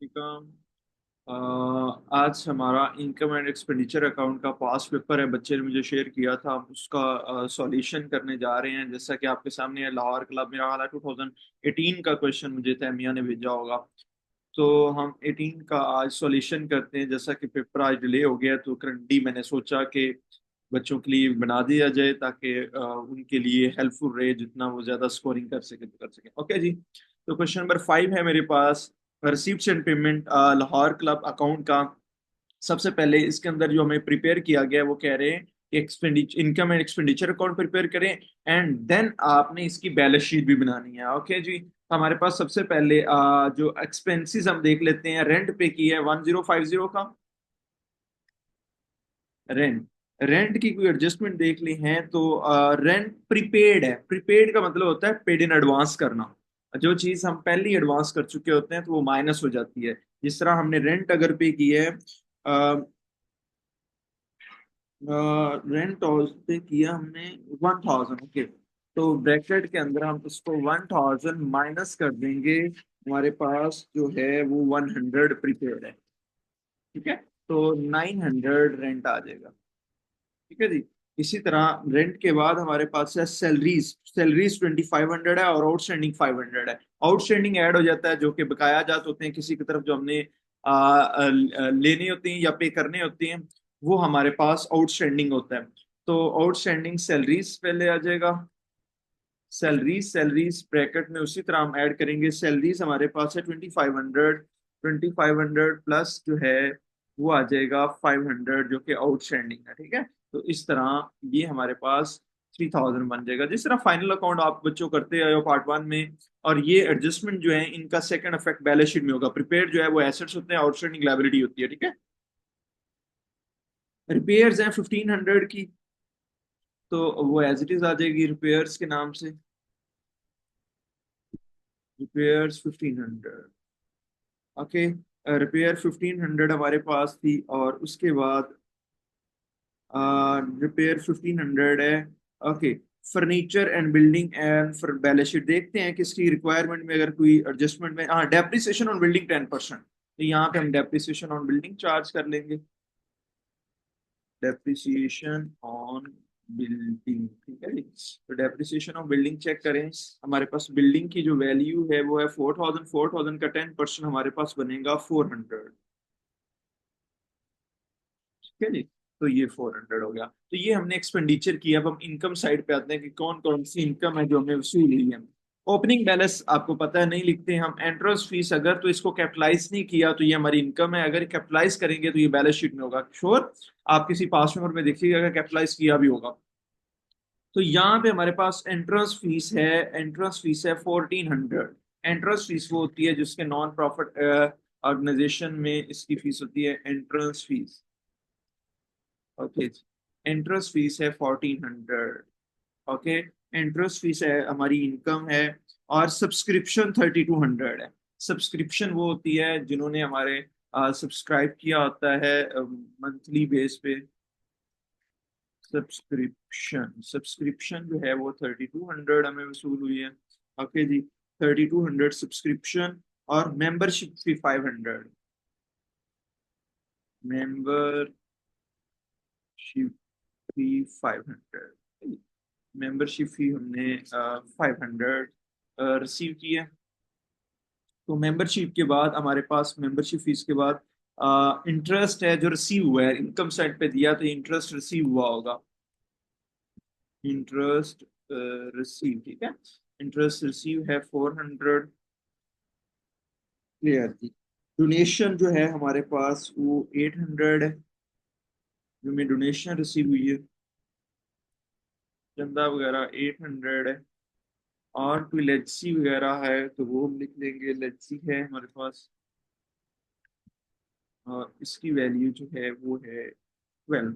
Income आज हमारा income and expenditure account का पास पेपर है, बच्चे ने मुझे शेयर किया था। हम उसका सॉल्यूशन करने जा रहे हैं। जैसा कि आपके सामने है, लाहौर क्लब, मेरा हाल 2018 का क्वेश्चन मुझे तैमिया ने भेजा होगा। तो हम 18 का आज सॉल्यूशन करते हैं। जैसा कि पेपर आज डिले हो गया तो करंटली मैंने सोचा कि बच्चों के लिए बना दिया जाए ताकि उनके लिए हेल्पफुल रहे, जितना वो ज्यादा स्कोरिंग कर सके तो कर सके। ओके जी। तो क्वेश्चन नंबर 5 है मेरे पास, receipt and payment Lahore club account का। सबसे पहले इसके अंदर जो हमें प्रिपेयर किया गया है वो कह रहे हैं कि expenditure, income and expenditure account prepare करें एंड देन आपने इसकी बैलेंस शीट भी बनानी है। ओके जी। हमारे पास सबसे पहले जो एक्सपेंसेस हम देख लेते हैं। रेंट पे की है 1050 का रेंट। रेंट की कोई एडजस्टमेंट देख ली है तो रेंट प्रीपेड है। प्रीपेड का मतलब होता है पेड इन एडवांस करना। जो चीज हम पहले ही एडवांस कर चुके होते हैं तो वो माइनस हो जाती है। जिस तरह हमने रेंट अगर पे की है, रेंट हाउस पे किया हमने 1000। ओके, तो ब्रैकेट के अंदर हम उसको 1000 माइनस कर देंगे। हमारे पास जो है वो 100 प्रीपेड है। ठीक है, तो 900 रेंट आ जाएगा। ठीक है जी। इसी तरह रेंट के बाद हमारे पास है सैलरीज। सैलरीज 2500 है और आउटस्टैंडिंग 500 है। आउटस्टैंडिंग ऐड हो जाता है जो कि बकाया जात होते हैं किसी की तरफ, जो हमने लेने होते हैं या पे करने होते हैं, वो हमारे पास आउटस्टैंडिंग होता है। तो आउटस्टैंडिंग सैलरीज पहले आ जाएगा। सैलरीज सैलरीज ब्रैकेट में उसी तरह हम ऐड करेंगे। सैलरीज हमारे पास है 2500। 2500 प्लस जो है वो आ जाएगा 500 जो कि आउटस्टैंडिंग है। ठीक है, तो इस तरह ये हमारे पास 3000 बन जाएगा। जिस तरह फाइनल अकाउंट आप बच्चों करते आए हो पार्ट 1 में। और ये एडजस्टमेंट जो है इनका सेकंड इफेक्ट बैलेंस शीट में होगा। प्रिपेयर जो है वो एसेट्स होते हैं, आउटस्टैंडिंग लायबिलिटी होती है। ठीक है, रिपेयर्स हैं 1500 की, तो वो एज इट इज आ जाएगी रिपेयर्स के नाम से। रिपेयर्स 1500। ओके, रिपेयर 1500 हमारे पास थी और उसके बाद रिपेयर 1500 है। Okay, furniture and building and फिर बैलेंस शीट देखते हैं कि इसकी रिक्वायरमेंट में अगर कोई एडजस्टमेंट में। हाँ, डेप्रिसिएशन ऑन बिल्डिंग 10%, तो यहाँ पे हम डेप्रिसिएशन ऑन बिल्डिंग चार्ज कर लेंगे। डेप्रिसिएशन ऑन बिल्डिंग, ठीक है जी। तो डेप्रिसिएशन ऑन बिल्डिंग चेक करें। हमारे पास बिल्डिंग की जो वैल्यू है वो है 4000। 4000 का 10% हमारे पास बनेगा 400। ठीक है जी। तो ये 400 हो गया। तो ये हमने एक्सपेंडिचर किया। अब हम इनकम साइड पे आते हैं कि कौन कौन सी इनकम है जो हमने वसूल हुई है। ओपनिंग बैलेंस आपको पता है नहीं लिखते हम। एंट्रेंस फीस अगर तो इसको कैपिटलाइज नहीं किया तो ये हमारी इनकम है। अगर कैपिटलाइज करेंगे तो ये बैलेंस शीट में होगा श्योर। आप किसी पास पेपर में देखिएगा अगर कैपिटलाइज किया भी होगा। तो यहाँ पे हमारे पास एंट्रेंस फीस है। एंट्रेंस फीस है 1400। एंट्रेंस फीस वो होती है जिसके नॉन प्रॉफिट ऑर्गेनाइजेशन में इसकी फीस होती है entrance fees. Okay, interest fees है 1400। ओके, इंटरेस्ट फीस है हमारी इनकम है। और सब्सक्रिप्शन 3200 है। सब्सक्रिप्शन वो होती है जिन्होंने हमारे सब्सक्राइब किया होता है मंथली बेस पे। सब्सक्रिप्शन सब्सक्रिप्शन जो है वो 3200 हमें वसूल हुई है। ओके जी, 3200 सब्सक्रिप्शन। और membership fee 500। Membership fee 500। Membership fee हमने 500 रिसीव की है। तो मेंबरशिप के बाद हमारे पास मेंबरशिप फीस के बाद इंटरेस्ट है जो रिसीव हुआ है। इनकम साइड पे दिया तो इंटरेस्ट रिसीव हुआ होगा। इंटरेस्ट रिसीव, ठीक है। इंटरेस्ट रिसीव है 400। क्लियर थी। डोनेशन जो है हमारे पास वो 800 है, जो में डोनेशन रिसीव हुई है। चंदा वगैरह 800 है। और कोई लेट्सी वगैरह है तो वो हम लिख लेंगे। लेट्सी है हमारे पास और इसकी वैल्यू जो है वो है 12।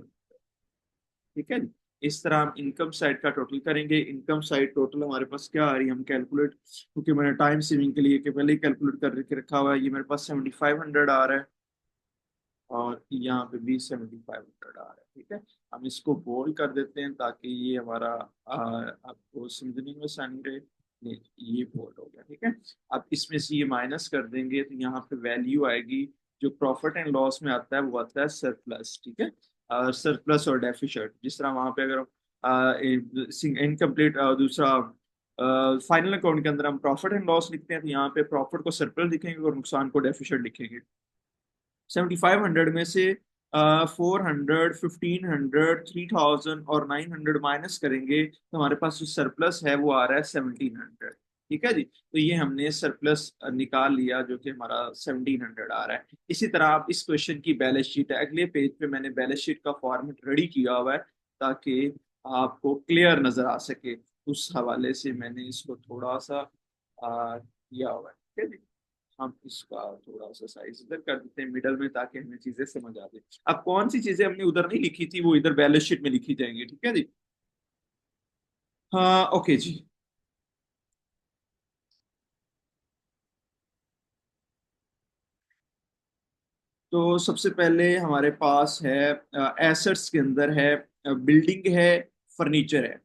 ठीक है जी। इस तरह हम इनकम साइड का टोटल करेंगे। इनकम साइड टोटल हमारे पास क्या आ रही है हम कैलकुलेट, क्योंकि मैंने टाइम सेविंग के लिए कि पहले ही कैलकुलेट कर के रखा हुआ है। ये मेरे पास 7500 आ रहा है और यहाँ पे भी 7500 आ रहा है। ठीक है, हम इसको बोल्ड कर देते हैं ताकि ये हमारा आपको समझने में आसानी रहे। नहीं, ये बोल्ड हो गया, ठीक है। अब इसमें से ये माइनस कर देंगे तो यहाँ पे वैल्यू आएगी, जो प्रॉफिट एंड लॉस में आता है वो आता है सरप्लस, ठीक है। सरप्लस और डेफिसिट, जिस तरह वहां पे अगर इनकम्प्लीट दूसरा फाइनल अकाउंट के अंदर हम प्रॉफिट एंड लॉस लिखते हैं, तो यहाँ पे प्रॉफिट को सरप्लस लिखेंगे और नुकसान को डेफिसिट लिखेंगे। 7500 में से 400, 1500, 3000 और 900 माइनस करेंगे तो हमारे पास जो सरप्लस है वो आ रहा है 1700, ठीक है जी। तो ये हमने सरप्लस निकाल लिया, जो कि हमारा 1700 आ रहा है। इसी तरह आप इस क्वेश्चन की बैलेंस शीट है, अगले पेज पे मैंने बैलेंस शीट का फॉर्मेट रेडी किया हुआ है ताकि आपको क्लियर नजर आ सके। उस हवाले से मैंने इसको थोड़ा सा किया हुआ है, ठीक है जी। हम इसका थोड़ा सा साइज इधर कर देते हैं मिडल में, ताकि हमें चीजें समझ आ जाए। अब कौन सी चीजें हमने उधर नहीं लिखी थी वो इधर बैलेंस शीट में लिखी जाएंगी, ठीक है जी। हाँ, ओके जी। तो सबसे पहले हमारे पास है एसेट्स के अंदर है बिल्डिंग है, फर्नीचर है।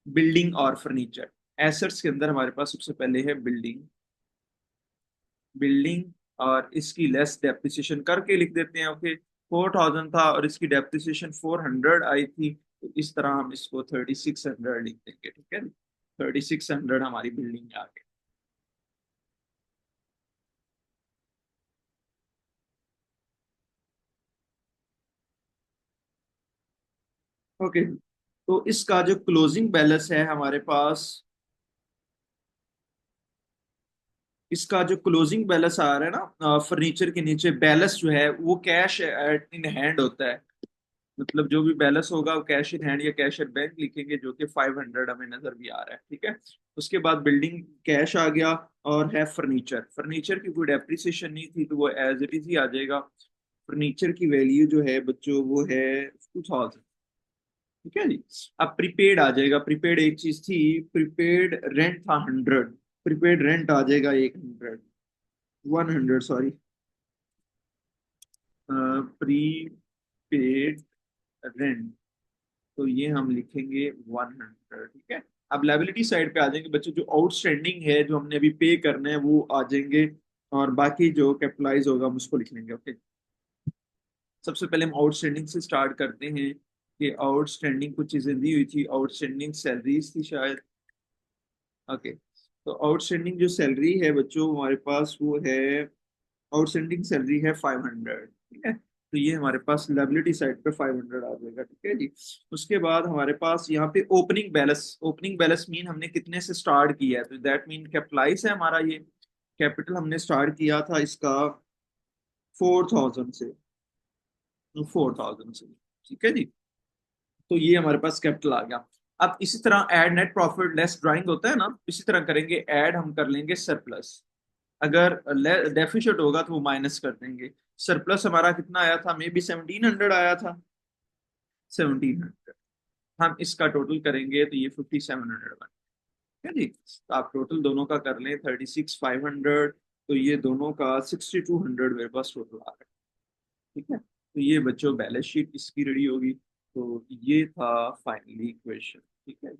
बिल्डिंग और फर्नीचर, एसेट्स के अंदर हमारे पास सबसे पहले है बिल्डिंग। बिल्डिंग और इसकी लेस डेप्रिसिएशन करके लिख देते हैं, ओके। 4000 था और इसकी डेप्रिसिएशन 400 आई थी, तो इस तरह हम इसको 3600 लिख देंगे, ठीक है। 3600 हमारी बिल्डिंग आ गई, ओके। तो इसका जो क्लोजिंग बैलेंस है हमारे पास, इसका जो क्लोजिंग बैलेंस आ रहा है ना फर्नीचर के नीचे, बैलेंस जो है वो कैश इन हैंड होता है। मतलब जो भी बैलेंस होगा वो कैश इन हैंड या कैश एट बैंक लिखेंगे, जो कि 500 हमें नजर भी आ रहा है, ठीक है। उसके बाद बिल्डिंग कैश आ गया, और है फर्नीचर। फर्नीचर की कोई डेप्रिसिएशन नहीं थी तो वो एज इट इज ही आ जाएगा। फर्नीचर की वैल्यू जो है बच्चों वो है 2000, ठीक है जी। अब प्रीपेड आ जाएगा, प्रीपेड एक चीज थी, प्रीपेड रेंट था 100, प्रीपेड रेंट आ जाएगा 100, 100 सॉरी, प्रीपेड रेंट, तो ये हम लिखेंगे 100, ठीक है। अब लाइबिलिटी साइड पे आ जाएंगे बच्चों, जो आउटस्टैंडिंग है जो हमने अभी पे करना है वो आ जाएंगे, और बाकी जो कैपिटलाइज होगा हम उसको लिख लेंगे, ओके। सबसे पहले हम आउटस्टैंडिंग से स्टार्ट करते हैं कि आउटस्टैंडिंग कुछ चीजें दी हुई थी, आउटस्टैंडिंग सैलरीज थी शायद, ओके। तो आउटस्टैंडिंग जो सैलरी है बच्चों हमारे पास वो है, आउटस्टैंडिंग सैलरी है 500, ठीक है। तो ये हमारे पास लाइबिलिटी साइड पे 500 आ जाएगा, ठीक है जी। उसके बाद हमारे पास यहाँ पे opening balance, opening balance mean हमने कितने से स्टार्ट किया है, तो दैट मीन कैपिटलाइज है हमारा ये। कैपिटल हमने स्टार्ट किया था इसका 4000 से, 4000 से, ठीक है जी। तो ये हमारे पास कैपिटल आ गया। अब इसी तरह add net profit less drawing होता है ना, इसी तरह करेंगे, ऐड हम कर लेंगे सरप्लस। अगर डेफिशिट होगा तो वो माइनस कर देंगे। सरप्लस हमारा कितना आया था, मे बी 1700 आया था, 1700। हम इसका टोटल करेंगे तो ये 5700 बन, ठीक है जी। तो आप टोटल दोनों का कर लें 36,500, तो ये दोनों का 6200 मेरे पास टोटल आ रहा है, ठीक है। तो ये बच्चों बैलेंस शीट इसकी रेडी होगी। तो ये था फाइनली इक्वेशन, ठीक है।